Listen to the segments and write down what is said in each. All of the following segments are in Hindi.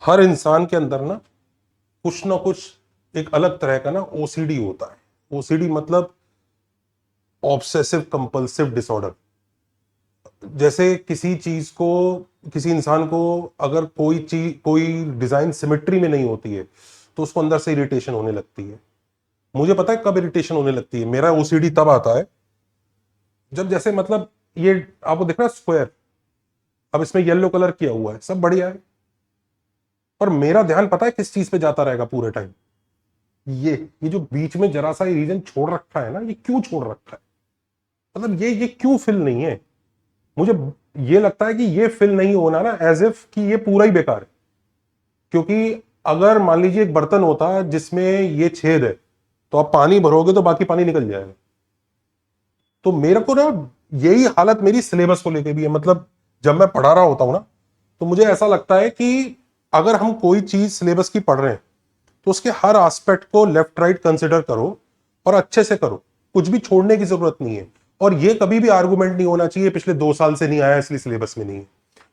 हर इंसान के अंदर ना कुछ एक अलग तरह का ना ओसीडी होता है। ओसीडी मतलब ऑब्सेसिव कंपल्सिव डिसऑर्डर। जैसे किसी चीज को, किसी इंसान को अगर कोई चीज, कोई डिजाइन सिमेट्री में नहीं होती है तो उसको अंदर से इरिटेशन होने लगती है। मुझे पता है कब इरिटेशन होने लगती है। मेरा ओसीडी तब आता है जब, जैसे मतलब ये आपको दिख रहा है स्क्वायर, अब इसमें येलो कलर किया हुआ है, सब बढ़िया है, पर मेरा ध्यान पता है किस चीज पे जाता रहेगा पूरे टाइम? ये जो बीच में जरा सा रीजन छोड़ रखा है ना, ये क्यों छोड़ रखा है? मतलब ये क्यों फिल नहीं है? मुझे ये लगता है कि ये फिल नहीं होना ना एज इफ कि ये पूरा ही बेकार है। क्योंकि अगर मान लीजिए एक बर्तन होता है जिसमें ये छेद है, तो आप पानी भरोगे तो बाकी पानी निकल जाएगा। तो मेरे को ना यही हालत मेरी सिलेबस को लेके भी है। मतलब जब मैं पढ़ा रहा होता हूं ना, तो मुझे ऐसा लगता है कि अगर हम कोई चीज सिलेबस की पढ़ रहे हैं तो उसके हर एस्पेक्ट को लेफ्ट राइट कंसिडर करो और अच्छे से करो, कुछ भी छोड़ने की जरूरत नहीं है। और ये कभी भी आर्गुमेंट नहीं होना चाहिए पिछले 2 साल से नहीं आया इसलिए सिलेबस में नहीं है,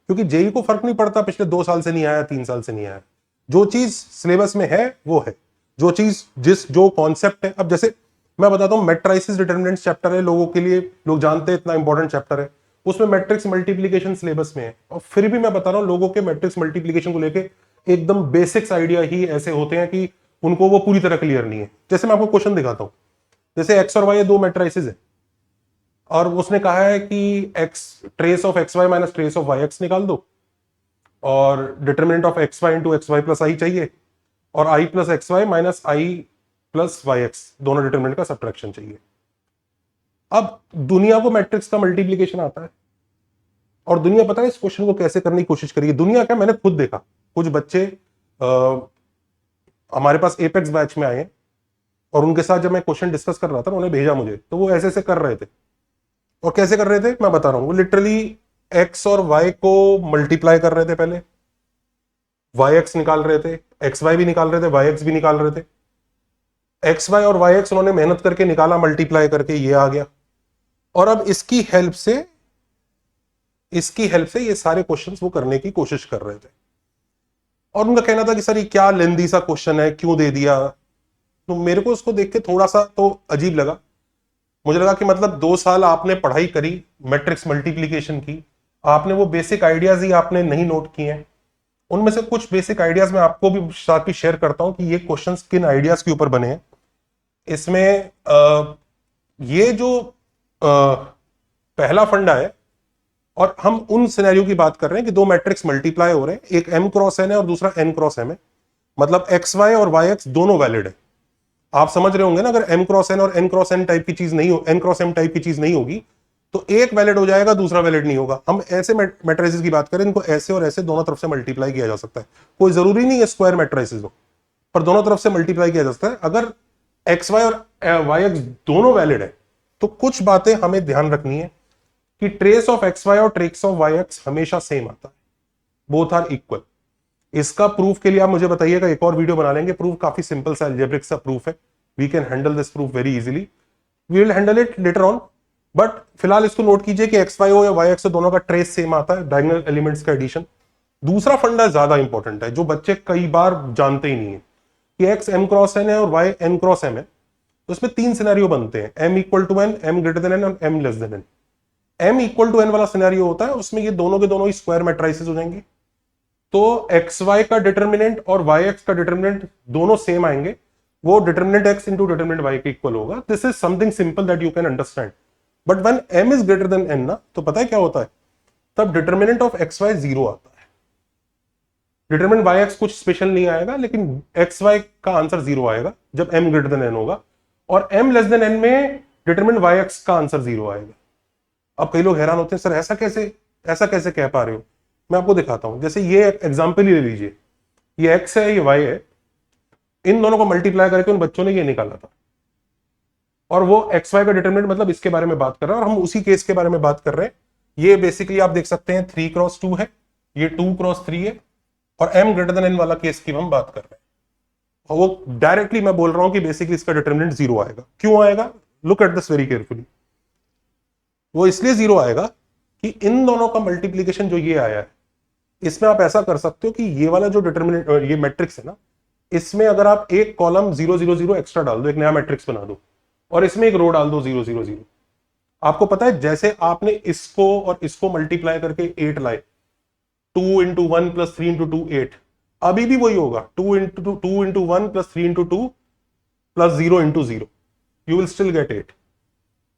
क्योंकि जेई को फर्क नहीं पड़ता पिछले 2 साल से नहीं आया, 3 साल से नहीं आया। जो चीज सिलेबस में है वो है, जो चीज जो कॉन्सेप्ट है। अब जैसे मैं बताता हूं, मैट्राइसिस डिटर्मिनेंट्स चैप्टर है, लोगों के लिए, लोग जानते हैं इतना इंपॉर्टेंट चैप्टर है। उसमें मैट्रिक्स मल्टीप्लीकेशन सिलेबस में है, और फिर भी मैं बता रहा हूं लोगों के मैट्रिक्स मल्टीप्लीकेशन को लेके एकदम बेसिक्स आइडिया ही ऐसे होते हैं कि उनको वो पूरी तरह क्लियर नहीं है। जैसे मैं आपको क्वेश्चन दिखाता हूं, जैसे एक्स और वाई दो मैट्राइसिस है, और उसने कहा है कि X trace of X Y minus trace of Y X निकाल दो, और determinant of X Y into X Y plus I चाहिए, और I plus X Y minus I plus Y X दोनों डिटर्मिनेंट का सब्ट्रैक्शन चाहिए। अब दुनिया को मैट्रिक्स का मल्टीप्लीकेशन आता है, और दुनिया पता है इस क्वेश्चन को कैसे करने की कोशिश करी है। दुनिया क्या, मैंने खुद देखा, कुछ बच्चे हमारे पास एपेक्स बैच में आए हैं, और उनके साथ जब मैं क्वेश्चन डिस्कस कर रहा था, उन्होंने भेजा मुझे, तो वो ऐसे ऐसे कर रहे थे। और कैसे कर रहे थे मैं बता रहा हूं, वो लिटरली एक्स और वाई को मल्टीप्लाई कर रहे थे, पहले वाई एक्स निकाल रहे थे, एक्स वाई भी निकाल रहे थे, वाई एक्स भी निकाल रहे थे। एक्स वाई और वाई एक्स उन्होंने मेहनत करके निकाला, मल्टीप्लाई करके ये आ गया। और अब इसकी हेल्प से ये सारे क्वेश्चंस वो करने की कोशिश कर रहे थे। और उनका कहना था कि सर ये क्या लेंदी सा क्वेश्चन है, क्यों दे दिया? तो मेरे को उसको देख के थोड़ा सा तो अजीब लगा। मुझे लगा कि मतलब 2 साल आपने पढ़ाई करी मैट्रिक्स मल्टीप्लीकेशन की, आपने वो बेसिक आइडियाज ही आपने नहीं नोट किए हैं। उनमें से कुछ बेसिक आइडियाज मैं आपको भी साथ ही शेयर करता हूं कि ये क्वेश्चंस किन आइडियाज के ऊपर बने हैं। इसमें ये जो पहला फंडा है, और हम उन सिनेरियो की बात कर रहे हैं कि दो मैट्रिक्स मल्टीप्लाई हो रहे हैं, एक m क्रॉस n है और दूसरा n क्रॉस m है, मतलब एक्स वाई और वाई एक्स दोनों वैलिड है। आप समझ रहे होंगे ना, अगर m क्रॉस n और n क्रॉस n टाइप की चीज नहीं हो, n क्रॉस m टाइप की चीज नहीं होगी, तो एक वैलिड हो जाएगा, दूसरा वैलिड नहीं होगा। हम ऐसे मैट्रिसेस की बात करें, इनको ऐसे और ऐसे दोनों तरफ से मल्टीप्लाई किया जा सकता है। कोई जरूरी नहीं है स्क्वायर मैट्रिसेस हो, पर दोनों तरफ से मल्टीप्लाई किया जा सकता है। अगर एक्स वाई और वाई एक्स दोनों वैलिड है, तो कुछ बातें हमें ध्यान रखनी है कि ट्रेस ऑफ एक्स वाई और ट्रेस ऑफ वाई एक्स हमेशा सेम आता है, बोथ आर इक्वल। इसका प्रूफ के लिए आप मुझे बताइएगा, एक और वीडियो बना लेंगे। प्रूफ काफी सिंपल सा अलजेब्रिक सा प्रूफ है, we can handle this proof very easily, we will handle it later on. But फिलहाल इसको नोट कीजिए कि एक्स वाई हो या वाई एक्स, दोनों का ट्रेस सेम आता है, डायगोनल एलिमेंट्स का एडिशन। दूसरा फंडा ज्यादा इंपॉर्टेंट है, जो बच्चे कई बार जानते ही नहीं है, कि एक्स एम क्रॉस एन है और वाई एन क्रॉस एम है। तो इसमें 3 सिनेरियो बनते हैं, M equal to N, M greater than N और M less than N. M equal to N वाला सिनेरियो होता है, उसमें ये दोनों के दोनों ही स्क्वायर मैट्रिसेस हो जाएंगे। तो एक्स वाई का डिटर्मिनेंट और वाई एक्स का डिटर्मिनेंट दोनों सेम आएंगे, वो determinant X into determinant Y के इक्वल होगा। This is something simple that you can understand. But when M is greater than N ना, तो पता है क्या होता है, तब डिटर्मिनेंट ऑफ एक्स वाई 0 आता है। डिटर्मिनेंट वाई एक्स कुछ स्पेशल नहीं आएगा, लेकिन एक्स वाई का आंसर 0 आएगा जब एम ग्रेटर देन एन होगा, और एम लेस देन एन में डिटर्मिनेंट वाई एक्स का आंसर 0 आएगा। अब कई लोग हैरान होते हैं, सर ऐसा कैसे कह पा रहे हो? मैं आपको दिखाता हूं। जैसे ये एग्जांपल ही ले लीजिए, ये x है, ये y है, इन दोनों को मल्टीप्लाई करके उन बच्चों ने ये निकाला था, और वो एक्स वाई का डिटरमिनेंट, मतलब इसके बारे में बात कर रहे हैं, और हम उसी केस के बारे में बात कर रहे हैं। ये बेसिकली आप देख सकते हैं 3x2 है, ये 2x3 है, और m ग्रेटर देन n वाला केस की हम बात कर रहे हैं। और वो डायरेक्टली मैं बोल रहा हूं कि बेसिकली इसका डिटरमिनेंट 0 आएगा। क्यों आएगा? Look at this very carefully. वो इसलिए 0 आएगा कि इन दोनों का मल्टीप्लीकेशन जो ये आया है, इसमें आप ऐसा कर सकते हो कि ये वाला जो डिटर्मिनेंट, ये मैट्रिक्स है ना, इसमें अगर आप एक कॉलम 0 0 0 एक्स्ट्रा डाल दो, एक नया मैट्रिक्स बना दो, और इसमें एक रो डाल दो 0 0 0, आपको पता है जैसे आपने इसको और इसको मल्टीप्लाई करके 8 लाए, 2 इंटू 1 प्लस 3 इंटू 2 8, अभी भी वही होगा, 2 into 1 plus 3 into 2 plus 0 into 0, you will still get 8।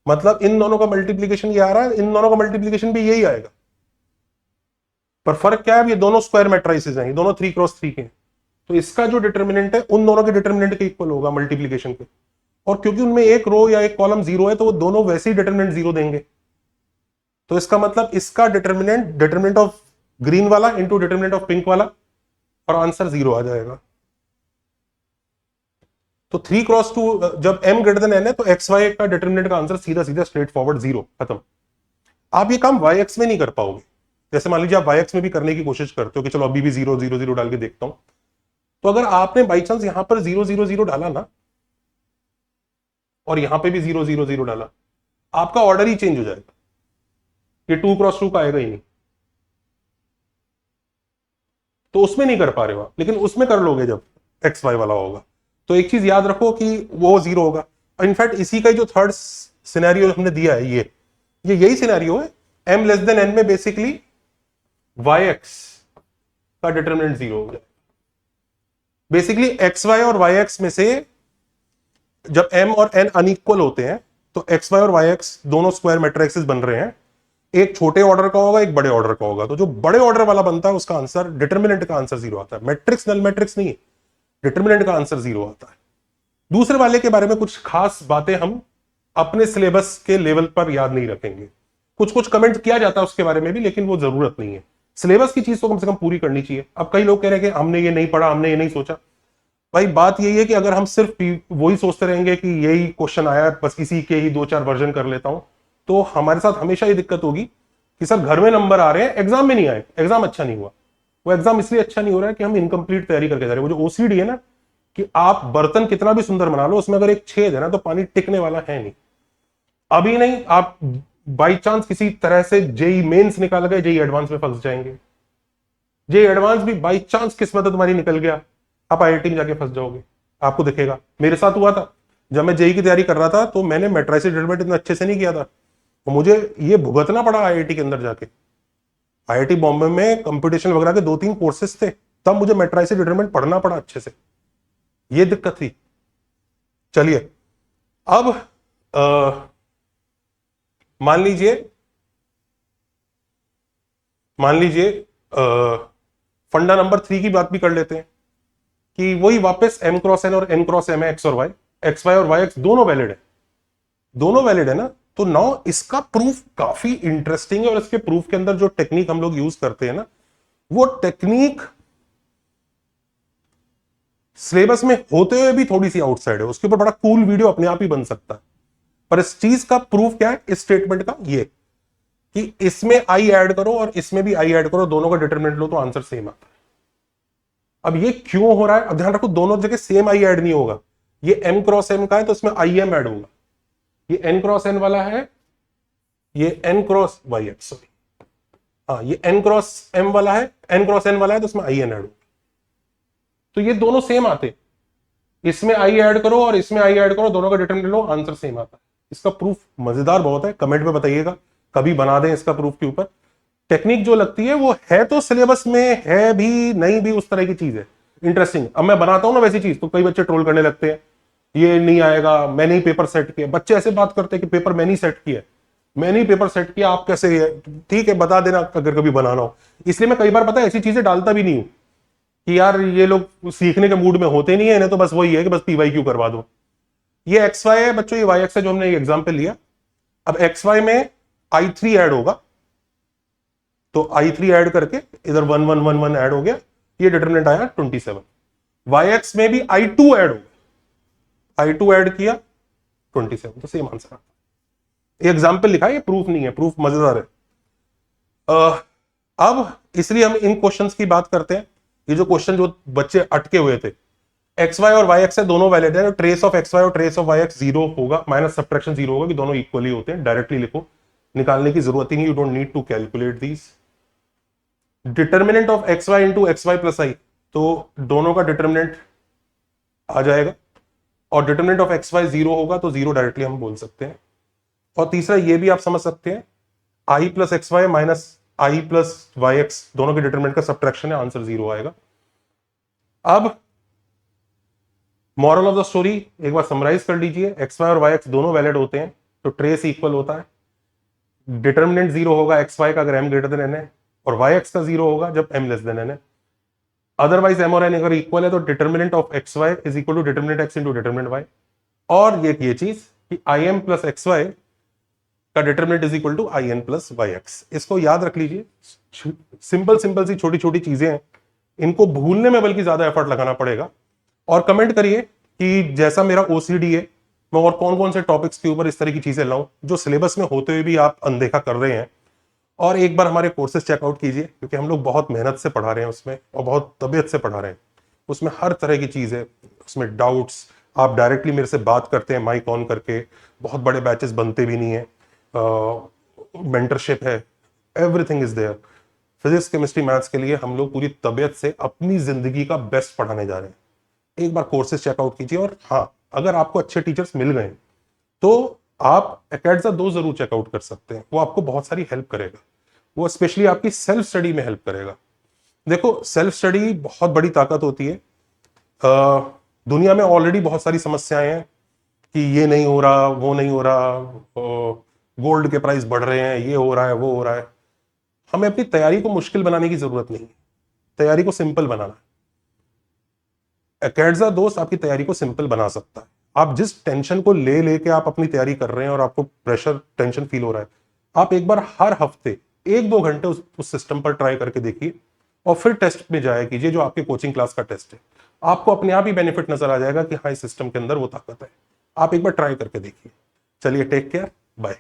मतलब इन दोनों का मल्टीप्लीकेशन ये आ रहा है, इन दोनों का मल्टीप्लीकेशन भी यही आएगा, पर फर्क क्या है, ये दोनों स्क्वायर मैट्रिसेस हैं, ये दोनों 3 क्रॉस 3 के हैं, तो इसका जो डिटर्मिनेंट है उन दोनों के डिटर्मिनेंट के इक्वल होगा मल्टीप्लीकेशन के, और क्योंकि उनमें एक रो या एक कॉलम 0 है तो वो दोनों वैसे ही डिटर्मिनेंट 0 देंगे, तो इसका मतलब इसका डिटर्मिनेंट ऑफ ग्रीन वाला इंटू डिटर्मिनेंट ऑफ पिंक वाला, और आंसर 0 आ जाएगा। तो 3 क्रॉस 2 जब m ग्रेटर देन n है तो एक्स वाई का डिटर्मिनेंट का आंसर सीधा सीधा स्ट्रेट फॉरवर्ड 0, खत्म। आप ये काम वाई एक्स में नहीं कर पाओगे, जैसे मान लीजिए आप वाई एक्स में भी करने की कोशिश करते हो कि चलो अभी भी 0 0 0 डाल के देखता हूं, तो अगर आपने बाई चांस यहां पर 0 0 0 डाला ना, और यहां पे भी 0 0 0 डाला, आपका ऑर्डर ही चेंज हो जाएगा, ये 2 क्रॉस 2 का आएगा ही नहीं, तो उसमें नहीं कर पा रहे हो आप, लेकिन उसमें कर लोगे जब एक्स वाई वाला होगा। तो एक चीज याद रखो कि वो 0 होगा। इनफैक्ट इसी का जो थर्ड सिनेरियो हमने दिया है, ये यही सिनेरियो है, m लेस देन n में बेसिकली वाई एक्स का डिटर्मिनेंट 0 हो जाए। बेसिकली एक्स वाई और वाई एक्स में से जब m और n अनइक्वल होते हैं तो एक्स वाई और वाई एक्स दोनों स्क्वायर मैट्रिक्सेस बन रहे हैं, एक छोटे ऑर्डर का होगा एक बड़े ऑर्डर का होगा, तो जो बड़े ऑर्डर वाला बनता है उसका आंसर, डिटर्मिनेंट का आंसर 0 आता है। मैट्रिक्स नल मैट्रिक्स नहीं है, डिटर्मिनेंट का आंसर 0 आता है। दूसरे वाले के बारे में कुछ खास बातें हम अपने सिलेबस के लेवल पर याद नहीं रखेंगे, कुछ कुछ कमेंट किया जाता है उसके बारे में भी, लेकिन वो जरूरत नहीं है। सिलेबस की चीज तो कम से कम पूरी करनी चाहिए। अब कई लोग कह रहे हैं कि हमने ये नहीं पढ़ा, हमने ये नहीं सोचा। भाई बात यही है कि अगर हम सिर्फ वही सोचते रहेंगे कि यही क्वेश्चन आया है, बस इसी के ही 2-4 वर्जन कर लेता हूं, तो हमारे साथ हमेशा ये दिक्कत होगी कि सर घर में नंबर आ रहे हैं, एग्जाम में नहीं आए, एग्जाम अच्छा नहीं हुआ। वो एग्जाम इसलिए अच्छा नहीं हो रहा है कि हम इनकम्प्लीट तैयारी करके जा रहे हैं। वो जो ओसीडी है ना, कि आप बर्तन कितना भी सुंदर बना लो, उसमें अगर एक छेद है ना तो पानी टिकने वाला है नहीं। अभी नहीं, आप बाई चांस किसी तरह से जेई मेंस निकाल गए, जेई एडवांस में फंस जाएंगे। जेई एडवांस भी बाई चांस किस्मत तुम्हारी निकल गया, आप आईआईटी में जाके फंस जाओगे, आपको दिखेगा। मेरे साथ हुआ था, जब मैं जेई की तैयारी कर रहा था तो मैंने मैट्रिक्स डिटरमिनेंट इतना अच्छे से नहीं किया था, तो मुझे ये भुगतना पड़ा आईआईटी के अंदर जाके। आईआईटी बॉम्बे में कंप्यूटेशन वगैरह के 2-3 कोर्सेज थे, तब मुझे मैट्रिक्स डिटरमिनेंट पढ़ना पड़ा अच्छे से, ये दिक्कत थी। चलिए अब मान लीजिए फंडा नंबर 3 की बात भी कर लेते हैं कि वही वापस m क्रॉस n और n क्रॉस m है, एक्स और वाई, एक्स वाई और वाई एक्स दोनों वैलिड है, दोनों वैलिड है ना। तो नाउ इसका प्रूफ काफी इंटरेस्टिंग है, और इसके प्रूफ के अंदर जो टेक्निक हम लोग यूज करते हैं ना, वो टेक्निक सिलेबस में होते हुए भी थोड़ी सी आउटसाइड है। उसके ऊपर बड़ा कूल वीडियो अपने आप ही बन सकता है। पर इस चीज का प्रूफ क्या है, इस स्टेटमेंट का, ये कि इसमें आई ऐड करो और इसमें भी आई ऐड करो, दोनों का डिटरमिनेंट लो तो आंसर सेम आता है। अब ये क्यों हो रहा है, अब ध्यान रखो दोनों जगह सेम आई ऐड नहीं होगा। ये m क्रॉस m का है तो इसमें आई एम ऐड होगा, ये n क्रॉस n वाला है, ये n cross Y X, sorry हाँ, ये n क्रॉस m वाला है, n क्रॉस n वाला है तो इसमें आई एन ऐड होगा। तो ये दोनों सेम आते, इसमें आई ऐड करो और इसमें आई ऐड करो, दोनों का डिटरमिनेंट लो, आंसर सेम आता है। इसका प्रूफ मजेदार बहुत है, कमेंट में बताइएगा, कभी बना दें इसका प्रूफ के ऊपर। टेक्निक जो लगती है वो है तो सिलेबस में है भी, नहीं भी, उस तरह की चीज है इंटरेस्टिंग। अब मैं बनाता हूं ना वैसी चीज, तो कई बच्चे ट्रोल करने लगते हैं, ये नहीं आएगा, मैंने ही पेपर सेट किया। बच्चे ऐसे बात करते हैं कि पेपर मैंने ही सेट किया, मैंने ही पेपर सेट किया, आप कैसे, ठीक है बता देना अगर कभी बनाना हो। इसलिए मैं कई बार पता है ऐसी चीजें डालता भी नहीं हूं कि यार ये लोग सीखने के मूड में होते नहीं है, इन्हें तो बस वही है कि बस PYQ करवा दो। ये XY है बच्चों, ये YX है जो हमने एग्जाम्पल लिया। अब XY में I3 ऐड होगा, तो I3 ऐड करके इधर 1 1 1 1 ऐड हो गया, ये डिटरमिनेंट आया 27। YX में भी I2 ऐड होगा, I2 ऐड किया 27, तो सेम आंसर आता। एग्जाम्पल लिखा है, ये प्रूफ नहीं है, प्रूफ मजेदार है। अब इसलिए हम इन क्वेश्चंस की बात करते हैं। ये जो क्वेश्चन जो बच्चे अटके हुए थे, XY और YX है दोनों वैलिड है, ट्रेस ऑफ XY और ट्रेस ऑफ YX 0 होगा, माइनस सब्ट्रैक्शन 0 होगा कि दोनों इक्वली होते हैं। डायरेक्टली लिखो, निकालने की जरूरत ही नहीं, you don't need to calculate these. Determinant of X Y into X Y plus I, तो दोनों का डिटर्मिनेंट आ जाएगा, और determinant of X Y zero होगा तो जीरो डायरेक्टली हम बोल सकते हैं। और तीसरा ये भी आप समझ सकते हैं, आई plus X Y minus I plus Y X दोनों के डिटर्मिनेंट का सब्ट्रैक्शन है, आंसर जीरो आएगा। अब मॉरल ऑफ द स्टोरी एक बार समराइज कर लीजिए, एक्स वाई और वाई एक्स दोनों वैलिड होते हैं तो ट्रेस इक्वल होता है। डिटर्मिनेंट जीरो होगा एक्स वाई का अगर एम ग्रेटर देन एन है, और वाई एक्स का जीरो होगा जब एम लेस देन एन है। अदरवाइज एम और एन अगर इक्वल है तो determinant of X Y is equal to determinant X into determinant Y. और ये चीज कि I M plus X Y का determinant is equal to I N plus Y X, इसको याद रख लीजिए। सिंपल सिंपल सी छोटी छोटी चीजें हैं, इनको भूलने में बल्कि ज्यादा एफर्ट लगाना पड़ेगा। और कमेंट करिए कि जैसा मेरा ओसीडी है मैं और कौन कौन से टॉपिक्स के ऊपर इस तरह की चीजें लाऊं जो सिलेबस में होते हुए भी आप अनदेखा कर रहे हैं। और एक बार हमारे कोर्सेज चेकआउट कीजिए, क्योंकि हम लोग बहुत मेहनत से पढ़ा रहे हैं उसमें, और बहुत तबीयत से पढ़ा रहे हैं। उसमें हर तरह की चीज है, उसमें डाउट्स आप डायरेक्टली मेरे से बात करते हैं माइक ऑन करके, बहुत बड़े बैचेस बनते भी नहीं है, मेंटरशिप है, everything is there. Physics chemistry maths के लिए हम लोग पूरी तबीयत से अपनी जिंदगी का बेस्ट पढ़ाने जा रहे हैं। एक बार कोर्सेज चेकआउट कीजिए। और हाँ, अगर आपको अच्छे टीचर्स मिल गए तो आप एकेडजा 2 जरूर चेकआउट कर सकते हैं, वो आपको बहुत सारी हेल्प करेगा, वो स्पेशली आपकी सेल्फ स्टडी में हेल्प करेगा। देखो, सेल्फ स्टडी बहुत बड़ी ताकत होती है। दुनिया में ऑलरेडी बहुत सारी समस्याएं हैं कि ये नहीं हो रहा, वो नहीं हो रहा, गोल्ड के प्राइस बढ़ रहे हैं, ये हो रहा है, वो हो रहा है। हमें अपनी तैयारी को मुश्किल बनाने की जरूरत नहीं है, तैयारी को सिंपल बनाना है। एकेडजा दोस्त आपकी तैयारी को सिंपल बना सकता है। आप जिस टेंशन को ले लेके आप अपनी तैयारी कर रहे हैं और आपको प्रेशर टेंशन फील हो रहा है, आप एक बार हर हफ्ते 1-2 घंटे उस सिस्टम पर ट्राई करके देखिए, और फिर टेस्ट में जाया कीजिए जो आपके कोचिंग क्लास का टेस्ट है। आपको अपने आप ही बेनिफिट नजर आ जाएगा कि हाँ, इस सिस्टम के अंदर वो ताकत है। आप एक बार ट्राई करके देखिए। चलिए, टेक केयर, बाय।